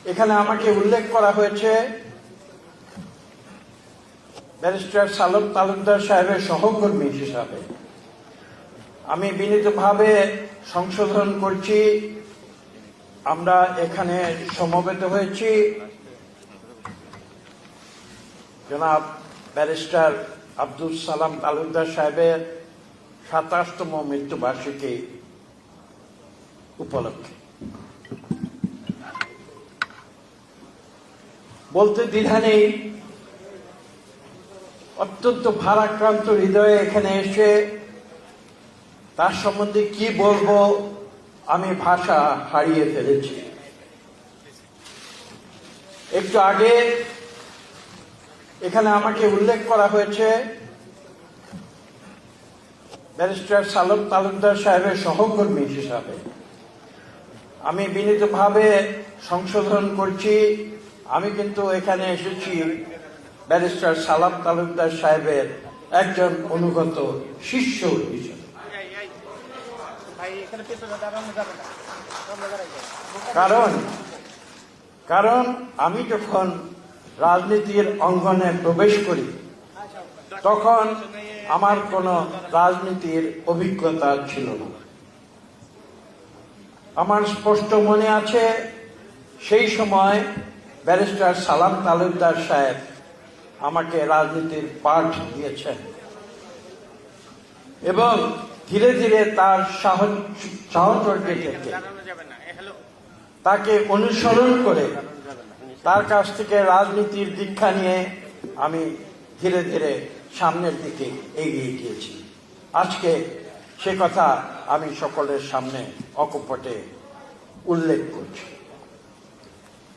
এখানে আমাকে উল্লেখ করা হয়েছে ব্যারিস্টার সালাম তালুকদার সাহেবের সহকর্মী হিসাবে। আমি বিনীতভাবে সংশোধন করছি, আমরা এখানে সমবেত হয়েছি জনাব ব্যারিস্টার আব্দুল সালাম তালুকদার সাহেবের ২৭তম মৃত্যুবার্ষিকী উপলক্ষে। বলতে দ্বিধা নেই, অত্যন্ত ভারাক্রান্ত হৃদয়ে এখানে এসে তার সম্বন্ধে কি বলবো আমি ভাষা হারিয়ে ফেলেছি। একটু আগে এখানে আমাকে উল্লেখ করা হয়েছে ব্যারিস্টার সালাম তালুকদার সাহেবের সহকর্মী হিসাবে। আমি বিনীতভাবে সংশোধন করছি, আমি কিন্তু এখানে এসেছি ব্যারিস্টার সালাম তালুকদার সাহেবের একজন অনুগত শিষ্য হিসেবে। কারণ আমি যখন রাজনীতির অঙ্গনে প্রবেশ করি তখন আমার কোনো রাজনীতির অভিজ্ঞতা ছিল না। আমার স্পষ্ট মনে আছে সেই সময় ব্যারিস্টার সালাম তালুকদার সাহেব আমাকে রাজনীতির পাঠ দিয়েছেন এবং ধীরে ধীরে তার সাহচর্য থেকে তাকে অনুসরণ করে তার কাছ থেকে রাজনীতির দীক্ষা নিয়ে আমি ধীরে ধীরে সামনের দিকে এগিয়ে গিয়েছি। আজকে সে কথা আমি সকলের সামনে অকপটে উল্লেখ করছি।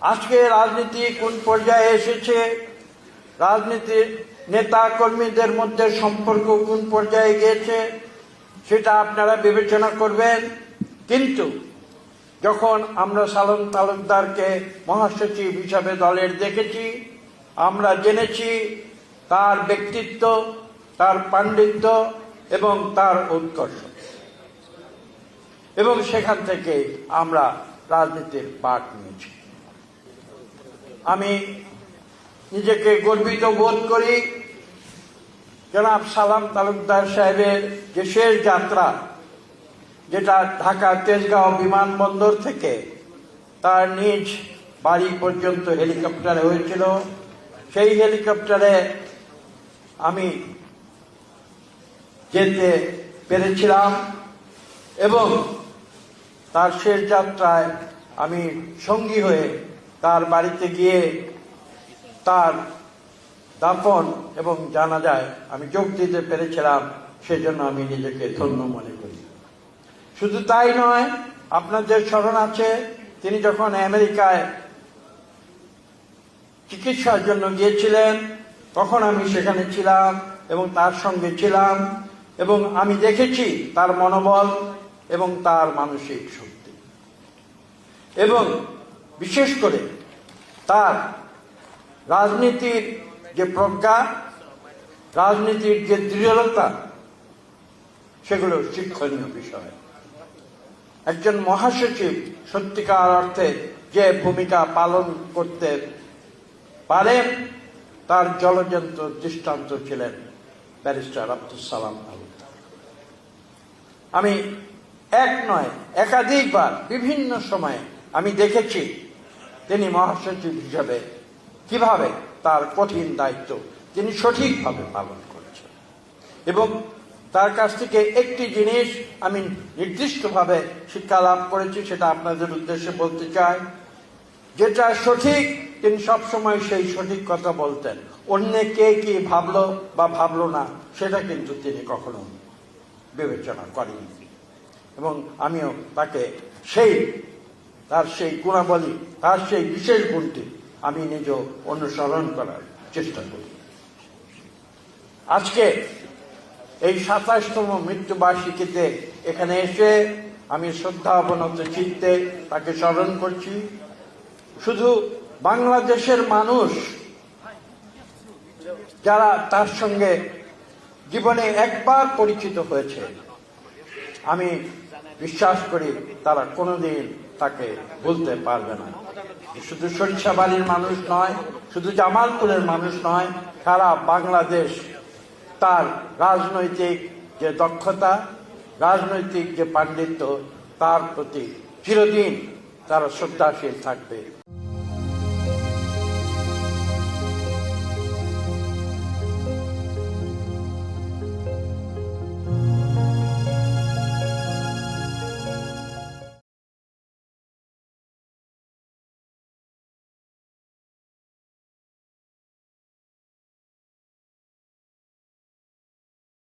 আজকে রাজনীতি কোন পর্যায়ে এসেছে, রাজনীতির নেতা কর্মীদের মধ্যে সম্পর্ক কোন পর্যায়ে গিয়েছে সেটা আপনারা বিবেচনা করবেন। কিন্তু যখন আমরা সালাম তালুকদারকে মহাসচিব হিসাবে দলের দেখেছি, আমরা জেনেছি তার ব্যক্তিত্ব, তার পাণ্ডিত্য এবং তার উৎকর্ষ, এবং সেখান থেকে আমরা রাজনীতির পাঠ নিয়েছি। আমি নিজেকে গর্বিত বোধ করি জনাব সালাম তালুকদার সাহেবের যে শেষ যাত্রা, যেটা ঢাকা তেজগাঁও বিমানবন্দর থেকে তার নিজ বাড়ি পর্যন্ত হেলিকপ্টারে হয়েছিল, সেই হেলিকপ্টারে আমি যেতে পেরেছিলাম এবং তার শেষ যাত্রায় আমি সঙ্গী হয়ে তার বাড়িতে গিয়ে তার দাফন এবং জানাজায় আমি যোগ দিতে পেরেছিলাম। সেজন্য আমি নিজেকে ধন্য মনে করি। শুধু তাই নয়, আপনাদের স্মরণ আছে তিনি যখন আমেরিকায় চিকিৎসার জন্য গিয়েছিলেন তখন আমি সেখানে ছিলাম এবং তার সঙ্গে ছিলাম, এবং আমি দেখেছি তার মনোবল এবং তার মানসিক শক্তি, এবং বিশেষ করে তার রাজনীতির যে প্রজ্ঞা, রাজনীতির যে দৃঢ়তা, সেগুলো শিক্ষণীয় বিষয়। একজন মহাসচিব সত্যিকার অর্থে যে ভূমিকা পালন করতে পারেন তার জ্বলজ্বন্ত দৃষ্টান্ত ছিলেন ব্যারিস্টার আব্দুল সালাম তালুকদার। আমি এক নয় একাধিকবার বিভিন্ন সময়ে আমি দেখেছি তিনি মহাসচিব হিসাবে কিভাবে তার কঠিন দায়িত্ব তিনি সঠিকভাবে পালন করেছেন, এবং তার কাছ থেকে একটি জিনিস আমি নির্দিষ্টভাবে শিক্ষা লাভ করেছি, সেটা আপনাদের উদ্দেশ্যে বলতে চাই। যেটা সঠিক তিনি সবসময় সেই সঠিক কথা বলতেন। অন্য কে কি ভাবলো বা ভাবলো না সেটা কিন্তু তিনি কখনো বিবেচনা করেননি, এবং আমিও তাকে তার সেই গুণাবলী, তার সেই বিশেষ গুণটি আমি নিজেও অনুসরণ করার চেষ্টা করি। আজকে এই ২৭তম মৃত্যুবার্ষিকীতে এখানে এসে আমি শ্রদ্ধা অবনত চিত্তে তাকে স্মরণ করছি। শুধু বাংলাদেশের মানুষ যারা তার সঙ্গে জীবনে একবার পরিচিত হয়েছে, আমি বিশ্বাস করি তারা কোনোদিন তাকে ভুলতে পারবে না। শুধু সরিষাবাড়ির মানুষ নয়, শুধু জামালপুরের মানুষ নয়, সারা বাংলাদেশ তার রাজনৈতিক যে দক্ষতা, রাজনৈতিক যে পাণ্ডিত্য, তার প্রতি চিরদিন তারা শ্রদ্ধাশীল থাকবে।